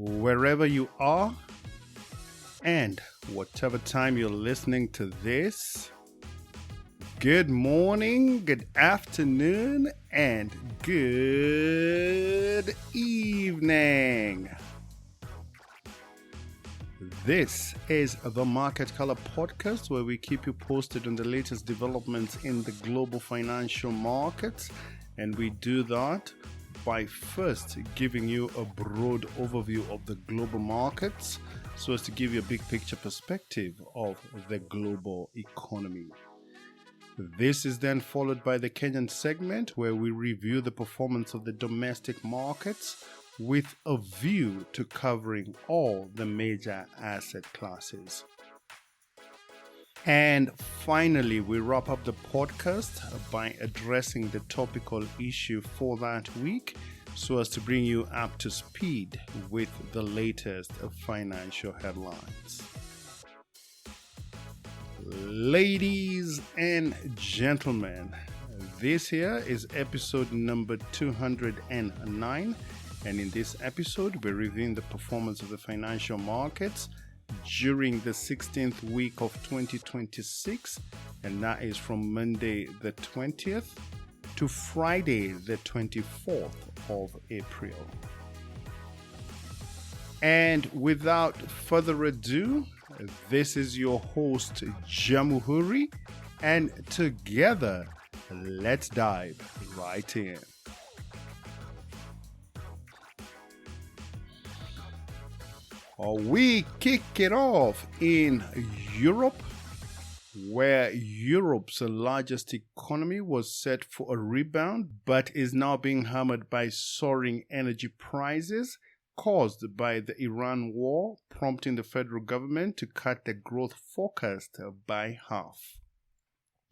wherever you are and whatever time you're listening to this. Good morning, good afternoon, and good evening. This is the Market Color Podcast, where we keep you posted on the latest developments in the global financial markets, and we do that by first giving you a broad overview of the global markets so as to give you a big picture perspective of the global economy. This is then followed by the Kenyan segment, where we review the performance of the domestic markets with a view to covering all the major asset classes. And finally, we wrap up the podcast by addressing the topical issue for that week so as to bring you up to speed with the latest financial headlines. Ladies and gentlemen, this here is episode number 209, and in this episode we're reviewing the performance of the financial markets during the 16th week of 2026, and that is from Monday the 20th to Friday the 24th of April. And without further ado, this is your host Jamuhuri, and together let's dive right in. We kick it off in Europe, where Europe's largest economy was set for a rebound, but is now being hammered by soaring energy prices caused by the Iran war, prompting the federal government to cut the growth forecast by half.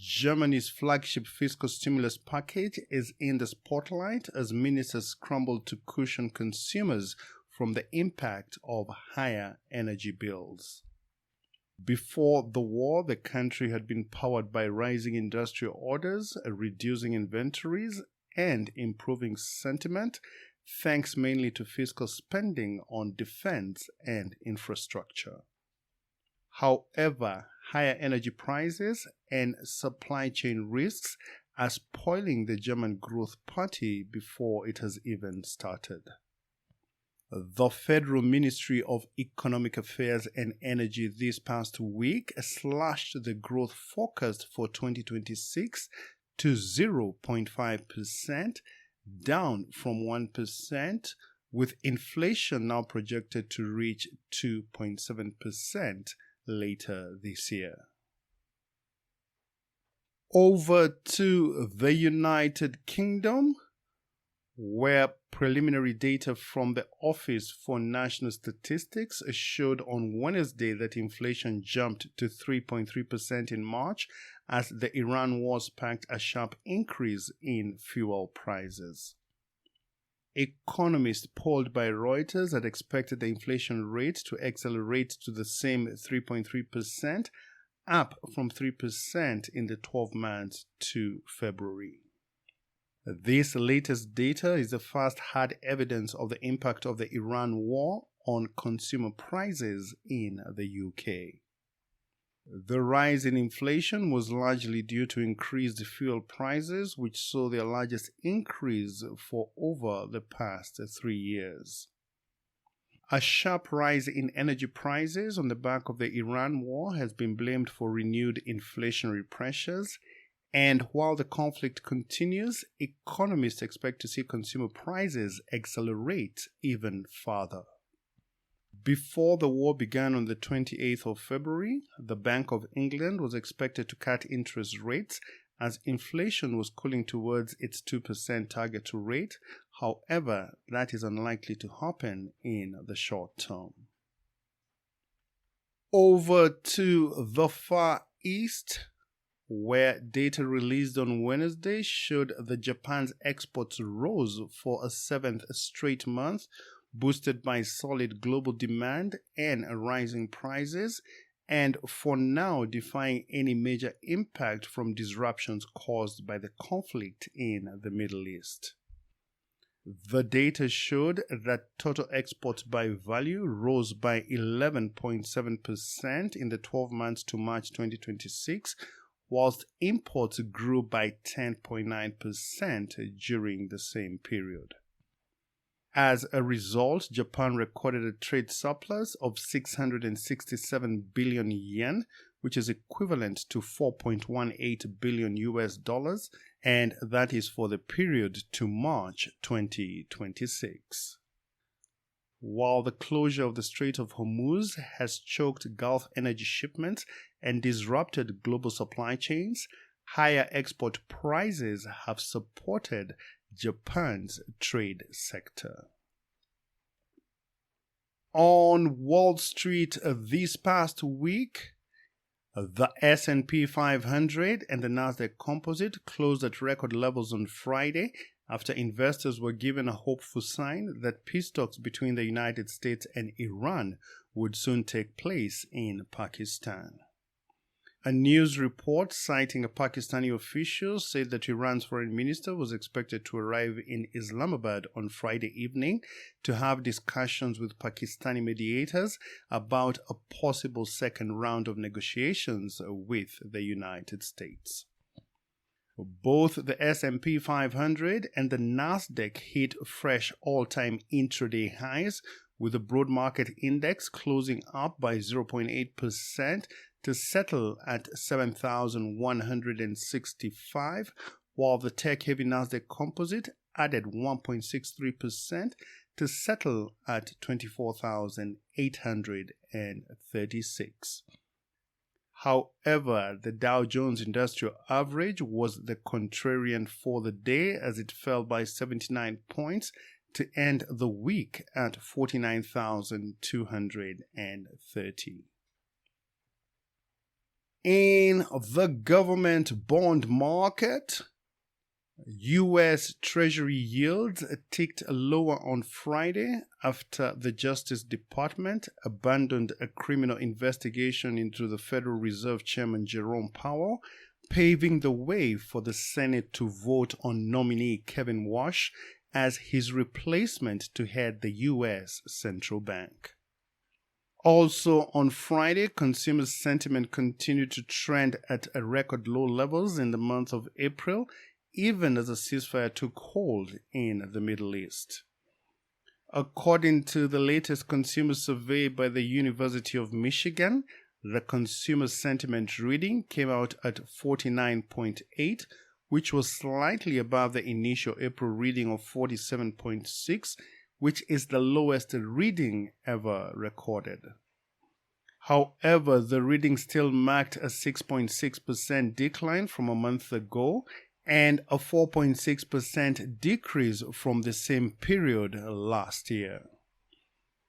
Germany's flagship fiscal stimulus package is in the spotlight as ministers scramble to cushion consumers from the impact of higher energy bills. Before the war, the country had been powered by rising industrial orders, reducing inventories, and improving sentiment, thanks mainly to fiscal spending on defense and infrastructure. However, higher energy prices and supply chain risks are spoiling the German growth party before it has even started. The Federal Ministry of Economic Affairs and Energy this past week slashed the growth forecast for 2026 to 0.5%, down from 1%, with inflation now projected to reach 2.7% later this year. Over to the United Kingdom, where preliminary data from the Office for National Statistics showed on Wednesday that inflation jumped to 3.3% in March as the Iran war sparked a sharp increase in fuel prices. Economists polled by Reuters had expected the inflation rate to accelerate to the same 3.3%, up from 3% in the 12 months to February. This latest data is the first hard evidence of the impact of the Iran war on consumer prices in the UK. The rise in inflation was largely due to increased fuel prices, which saw their largest increase for over the past 3 years. A sharp rise in energy prices on the back of the Iran war has been blamed for renewed inflationary pressures. And while the conflict continues, economists expect to see consumer prices accelerate even further. Before the war began on the 28th of February, the Bank of England was expected to cut interest rates as inflation was cooling towards its 2% target rate. However, that is unlikely to happen in the short term. Over to the Far East, where data released on Wednesday showed that Japan's exports rose for a 7th straight month, boosted by solid global demand and rising prices, and for now defying any major impact from disruptions caused by the conflict in the Middle East. The data showed that total exports by value rose by 11.7% in the 12 months to March 2026, whilst imports grew by 10.9% during the same period. As a result, Japan recorded a trade surplus of 667 billion yen, which is equivalent to $4.18 billion US, and that is for the period to March 2026. While the closure of the Strait of Hormuz has choked Gulf energy shipments and disrupted global supply chains, higher export prices have supported Japan's trade sector. On Wall Street this past week, the S&P 500 and the Nasdaq Composite closed at record levels on Friday after investors were given a hopeful sign that peace talks between the United States and Iran would soon take place in Pakistan. A news report citing a Pakistani official said that Iran's foreign minister was expected to arrive in Islamabad on Friday evening to have discussions with Pakistani mediators about a possible second round of negotiations with the United States. Both the S&P 500 and the Nasdaq hit fresh all-time intraday highs, with the broad market index closing up by 0.8% to settle at 7,165, while the tech-heavy Nasdaq Composite added 1.63% to settle at 24,836. However, the Dow Jones Industrial Average was the contrarian for the day as it fell by 79 points to end the week at 49,230. In the government bond market, U.S. Treasury yields ticked lower on Friday after the Justice Department abandoned a criminal investigation into the Federal Reserve Chairman Jerome Powell, paving the way for the Senate to vote on nominee Kevin Warsh as his replacement to head the U.S. Central Bank. Also on Friday, consumer sentiment continued to trend at a record low levels in the month of April, even as a ceasefire took hold in the Middle East. According to the latest consumer survey by the University of Michigan, the consumer sentiment reading came out at 49.8, which was slightly above the initial April reading of 47.6, which is the lowest reading ever recorded. However, the reading still marked a 6.6% decline from a month ago and a 4.6% decrease from the same period last year.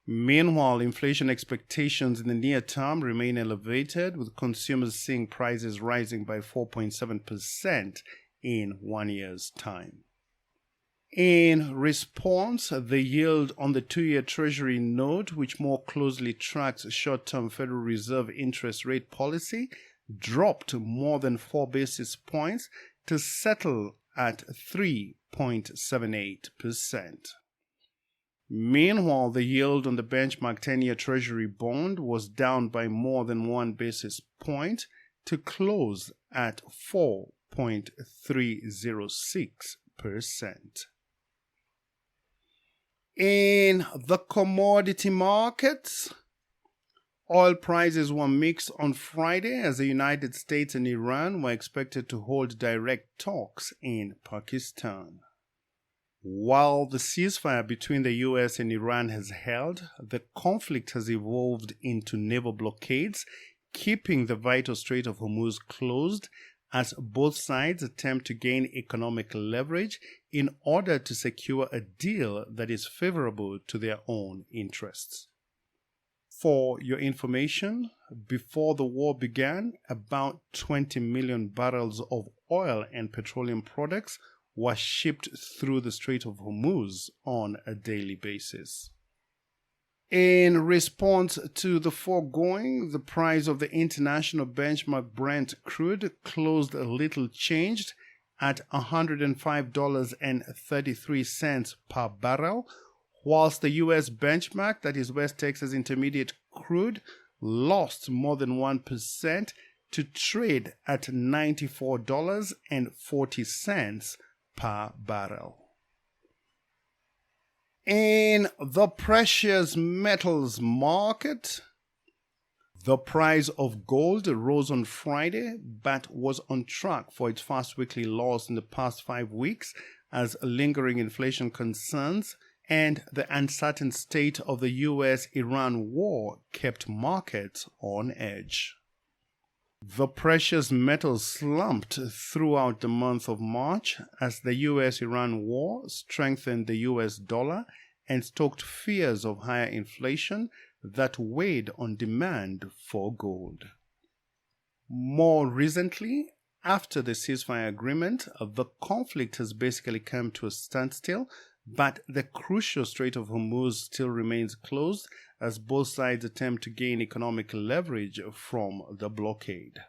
Meanwhile, inflation expectations in the near term remain elevated, with consumers seeing prices rising by 4.7% in 1 year's time. In response, the yield on the 2-year Treasury note, which more closely tracks short-term Federal Reserve interest rate policy, dropped more than 4 basis points to settle at 3.78%. Meanwhile, the yield on the benchmark 10-year Treasury bond was down by more than 1 basis point to close at 4.306%. In the commodity markets, oil prices were mixed on Friday as the United States and Iran were expected to hold direct talks in Pakistan. While the ceasefire between the US and Iran has held, the conflict has evolved into naval blockades, keeping the vital Strait of Hormuz closed as both sides attempt to gain economic leverage in order to secure a deal that is favorable to their own interests. For your information, before the war began, about 20 million barrels of oil and petroleum products were shipped through the Strait of Hormuz on a daily basis. In response to the foregoing, the price of the international benchmark Brent crude closed a little changed at $105.33 per barrel, whilst the U.S. benchmark, that is West Texas Intermediate crude, lost more than 1% to trade at $94.40 per barrel. In the precious metals market, the price of gold rose on Friday but was on track for its first weekly loss in the past 5 weeks as lingering inflation concerns and the uncertain state of the US-Iran war kept markets on edge. The precious metals slumped throughout the month of March as the US-Iran war strengthened the US dollar and stoked fears of higher inflation that weighed on demand for gold. More recently, after the ceasefire agreement, the conflict has basically come to a standstill, but the crucial Strait of Hormuz still remains closed as both sides attempt to gain economic leverage from the blockade.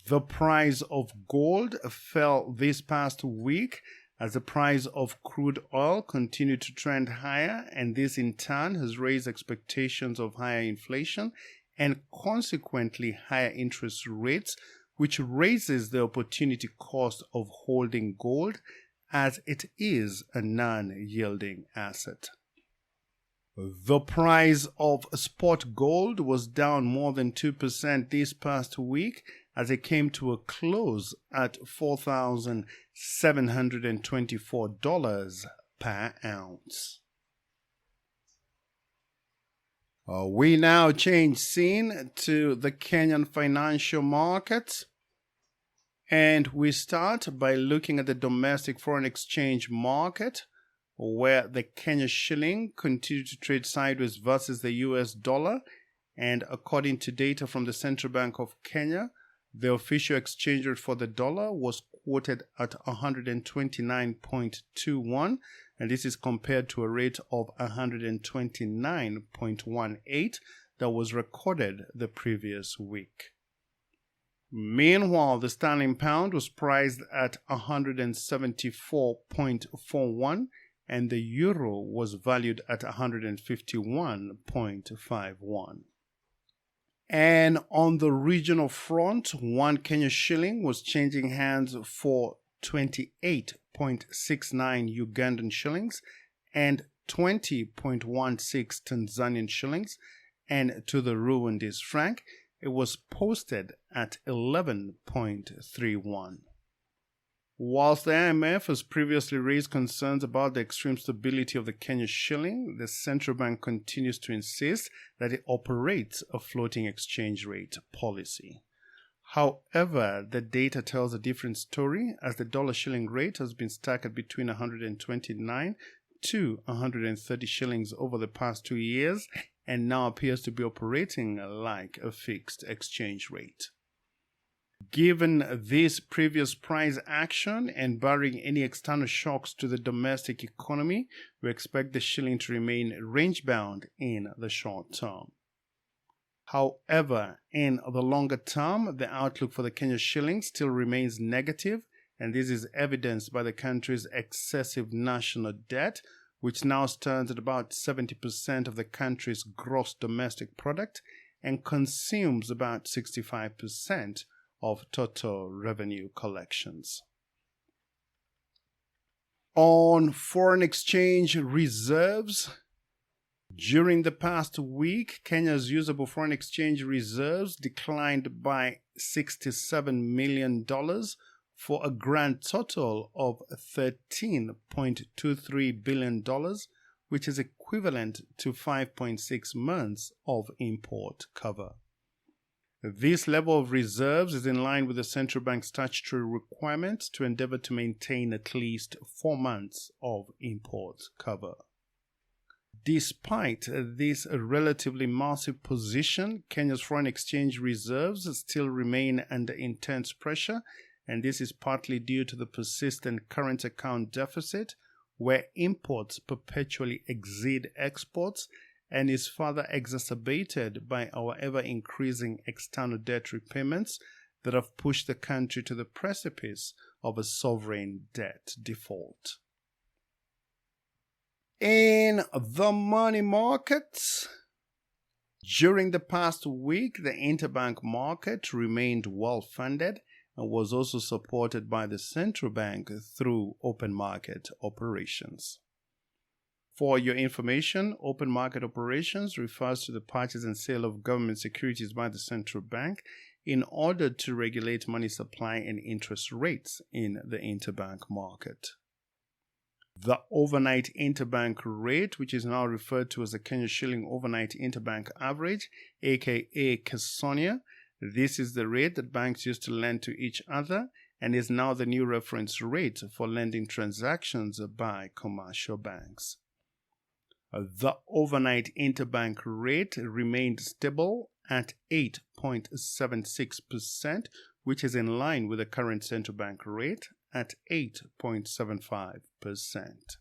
The price of gold fell this past week as the price of crude oil continued to trend higher, and this in turn has raised expectations of higher inflation and consequently higher interest rates, which raises the opportunity cost of holding gold as it is a non-yielding asset. The price of spot gold was down more than 2% this past week as it came to a close at $4,724 per ounce. We now change scene to the Kenyan financial markets, and we start by looking at the domestic foreign exchange market, where the Kenya shilling continued to trade sideways versus the US dollar, and according to data from the Central Bank of Kenya, the official exchange rate for the dollar was quoted at 129.21, and this is compared to a rate of 129.18 that was recorded the previous week. Meanwhile, the sterling pound was priced at 174.41, and the euro was valued at 151.51. And on the regional front, one Kenya shilling was changing hands for 28.69 Ugandan shillings and 20.16 Tanzanian shillings, and to the Rwandese franc, it was posted at 11.31. Whilst the IMF has previously raised concerns about the extreme stability of the Kenya shilling, the central bank continues to insist that it operates a floating exchange rate policy. However, the data tells a different story as the dollar shilling rate has been stuck at between 129 to 130 shillings over the past 2 years and now appears to be operating like a fixed exchange rate. Given this previous price action and barring any external shocks to the domestic economy, we expect the shilling to remain range-bound in the short term. However, in the longer term, the outlook for the Kenya shilling still remains negative, and this is evidenced by the country's excessive national debt, which now stands at about 70% of the country's gross domestic product and consumes about 65% of total revenue collections. On foreign exchange reserves, during the past week, Kenya's usable foreign exchange reserves declined by $67 million for a grand total of $13.23 billion, which is equivalent to 5.6 months of import cover. This level of reserves is in line with the central bank's statutory requirement to endeavor to maintain at least 4 months of import cover. Despite this relatively massive position, Kenya's foreign exchange reserves still remain under intense pressure, and this is partly due to the persistent current account deficit, where imports perpetually exceed exports, and is further exacerbated by our ever-increasing external debt repayments that have pushed the country to the precipice of a sovereign debt default. In the money markets, during the past week, the interbank market remained well-funded and was also supported by the central bank through open market operations. For your information, open market operations refers to the purchase and sale of government securities by the central bank in order to regulate money supply and interest rates in the interbank market. The overnight interbank rate, which is now referred to as the Kenya shilling overnight interbank average, aka KESONIA, this is the rate that banks used to lend to each other and is now the new reference rate for lending transactions by commercial banks. The overnight interbank rate remained stable at 8.76%, which is in line with the current central bank rate at 8.75%.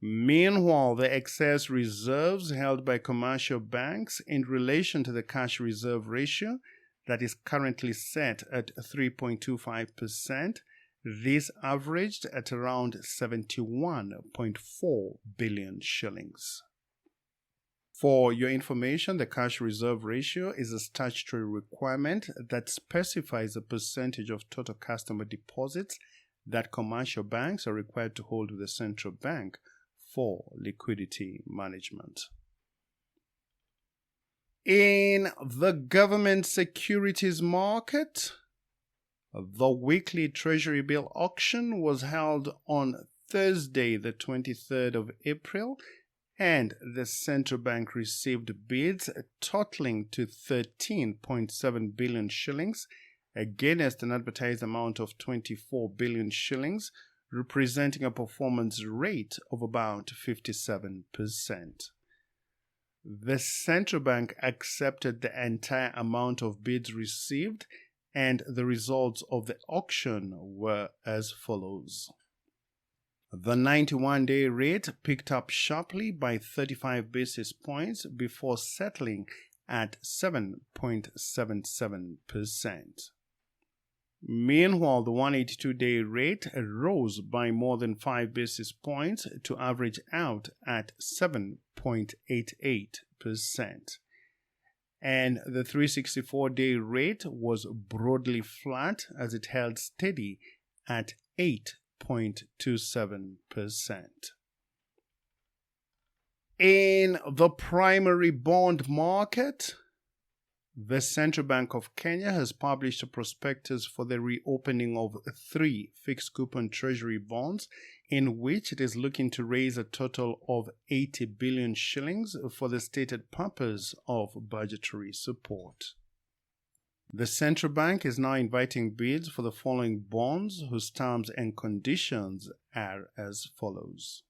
Meanwhile, the excess reserves held by commercial banks in relation to the cash reserve ratio that is currently set at 3.25%, this averaged at around 71.4 billion shillings. For your information, the cash reserve ratio is a statutory requirement that specifies the percentage of total customer deposits that commercial banks are required to hold with the central bank for liquidity management. In the government securities market, the weekly Treasury bill auction was held on Thursday, the 23rd of April, and the central bank received bids totaling to 13.7 billion shillings against an advertised amount of 24 billion shillings, representing a performance rate of about 57%. The central bank accepted the entire amount of bids received, and the results of the auction were as follows. The 91-day rate picked up sharply by 35 basis points before settling at 7.77%. Meanwhile, the 182-day rate rose by more than 5 basis points to average out at 7.88%. And the 364-day rate was broadly flat as it held steady at 8.27%. In the primary bond market, the Central Bank of Kenya has published a prospectus for the reopening of 3 fixed coupon treasury bonds in which it is looking to raise a total of 80 billion shillings for the stated purpose of budgetary support. The central bank is now inviting bids for the following bonds whose terms and conditions are as follows.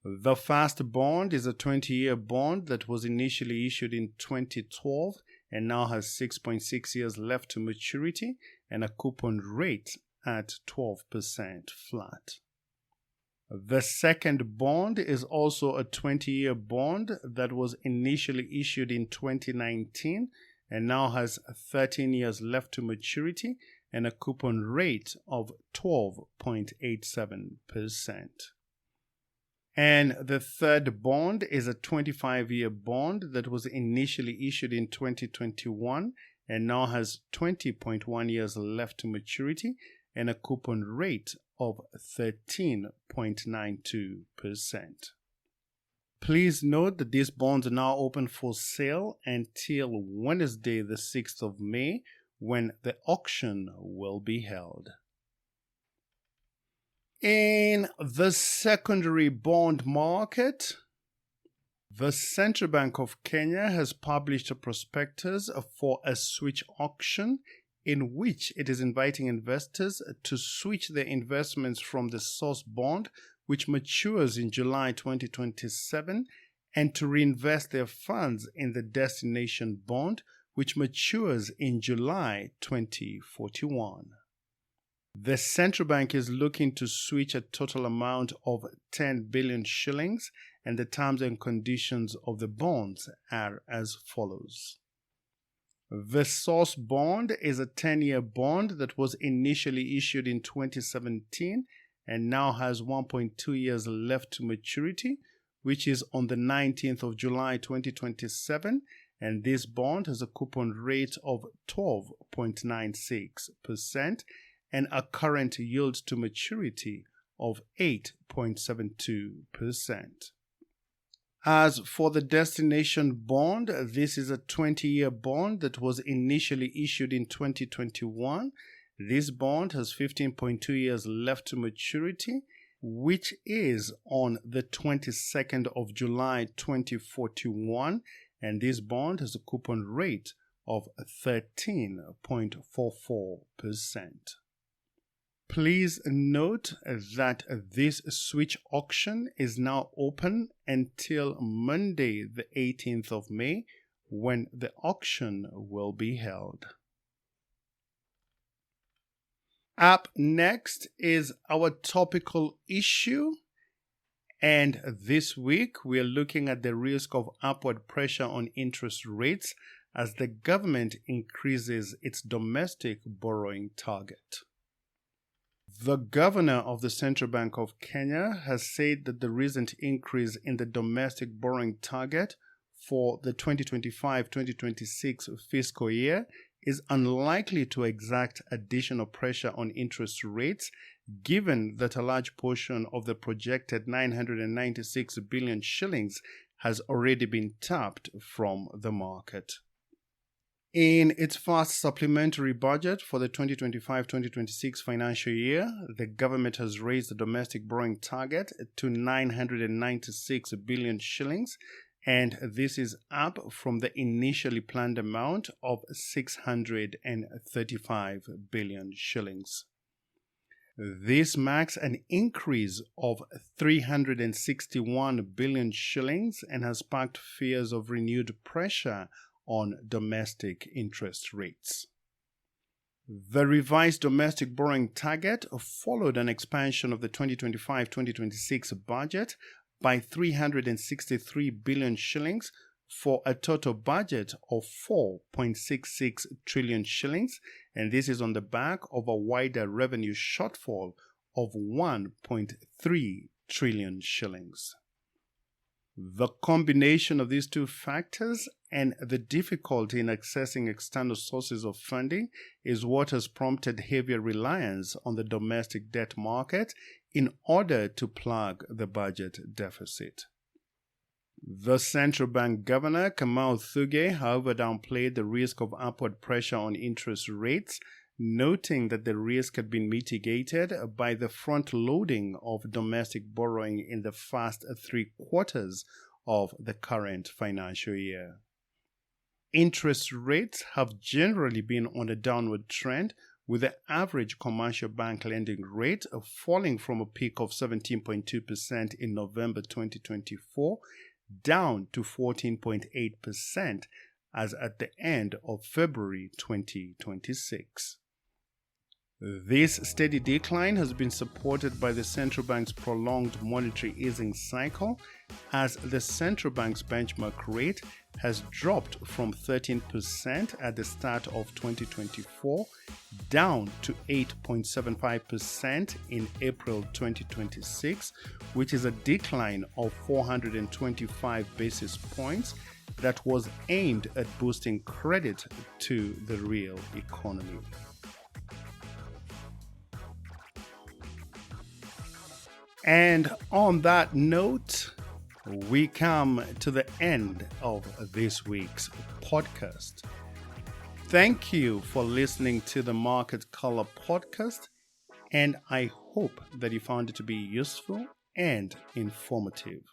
The first bond is a 20-year bond that was initially issued in 2012 and now has 6.6 years left to maturity and a coupon rate at 12% flat. The second bond is also a 20-year bond that was initially issued in 2019 and now has 13 years left to maturity and a coupon rate of 12.87%. And the third bond is a 25-year bond that was initially issued in 2021 and now has 20.1 years left to maturity and a coupon rate of 13.92%. Please note that these bonds are now open for sale until Wednesday, the 6th of May, when the auction will be held. In the secondary bond market, the Central Bank of Kenya has published a prospectus for a switch auction in which it is inviting investors to switch their investments from the source bond, which matures in July 2027, and to reinvest their funds in the destination bond, which matures in July 2041. The central bank is looking to switch a total amount of 10 billion shillings, and the terms and conditions of the bonds are as follows. The source bond is a 10-year bond that was initially issued in 2017 and now has 1.2 years left to maturity, which is on the 19th of July 2027, and this bond has a coupon rate of 12.96% and a current yield to maturity of 8.72%. As for the destination bond, this is a 20-year bond that was initially issued in 2021. This bond has 15.2 years left to maturity, which is on the 22nd of July 2041, and this bond has a coupon rate of 13.44%. Please note that this switch auction is now open until Monday, the 18th of May, when the auction will be held. Up next is our topical issue, and this week we are looking at the risk of upward pressure on interest rates as the government increases its domestic borrowing target. The governor of the Central Bank of Kenya has said that the recent increase in the domestic borrowing target for the 2025-2026 fiscal year is unlikely to exact additional pressure on interest rates, given that a large portion of the projected 996 billion shillings has already been tapped from the market. In its first supplementary budget for the 2025-2026 financial year, the government has raised the domestic borrowing target to 996 billion shillings, and this is up from the initially planned amount of 635 billion shillings. This marks an increase of 361 billion shillings and has sparked fears of renewed pressure on domestic interest rates. The revised domestic borrowing target followed an expansion of the 2025-2026 budget by 363 billion shillings for a total budget of 4.66 trillion shillings, and this is on the back of a wider revenue shortfall of 1.3 trillion shillings. The combination of these two factors and the difficulty in accessing external sources of funding is what has prompted heavier reliance on the domestic debt market in order to plug the budget deficit. The central bank governor, Kamau Thuge, however, downplayed the risk of upward pressure on interest rates, noting that the risk had been mitigated by the front-loading of domestic borrowing in the first 3 quarters of the current financial year. Interest rates have generally been on a downward trend, with the average commercial bank lending rate falling from a peak of 17.2% in November 2024 down to 14.8% as at the end of February 2026. This steady decline has been supported by the central bank's prolonged monetary easing cycle, as the central bank's benchmark rate has dropped from 13% at the start of 2024 down to 8.75% in April 2026, which is a decline of 425 basis points that was aimed at boosting credit to the real economy. And on that note, we come to the end of this week's podcast. Thank you for listening to the Market Color podcast, and I hope that you found it to be useful and informative.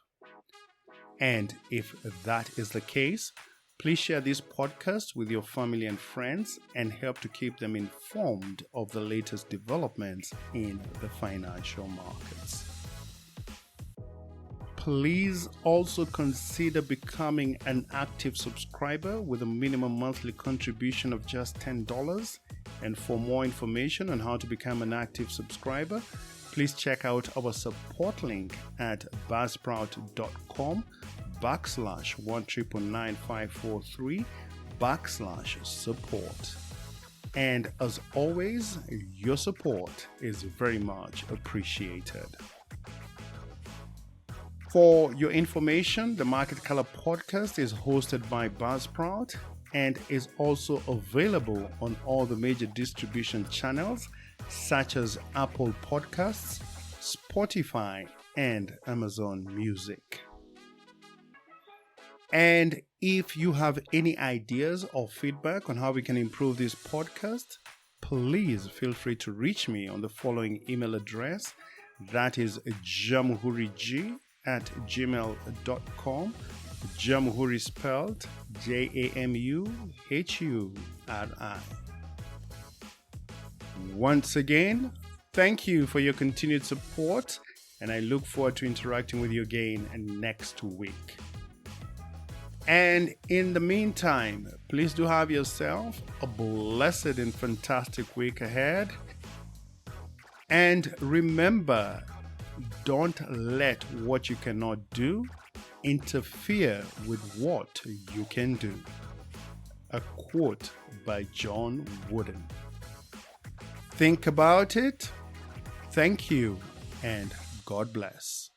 And if that is the case, please share this podcast with your family and friends and help to keep them informed of the latest developments in the financial markets. Please also consider becoming an active subscriber with a minimum monthly contribution of just $10. And for more information on how to become an active subscriber, please check out our support link at buzzsprout.com/1999543 /support. And as always, your support is very much appreciated. For your information, the Market Color podcast is hosted by Buzzsprout and is also available on all the major distribution channels such as Apple Podcasts, Spotify, and Amazon Music. And if you have any ideas or feedback on how we can improve this podcast, please feel free to reach me on the following email address. That is jamhuri@gmail.com. Jamhuri spelled Jamuhuri. Once again, thank you for your continued support, and I look forward to interacting with you again next week. And in the meantime, please do have yourself a blessed and fantastic week ahead. And remember, don't let what you cannot do interfere with what you can do. A quote by John Wooden. Think about it. Thank you, and God bless.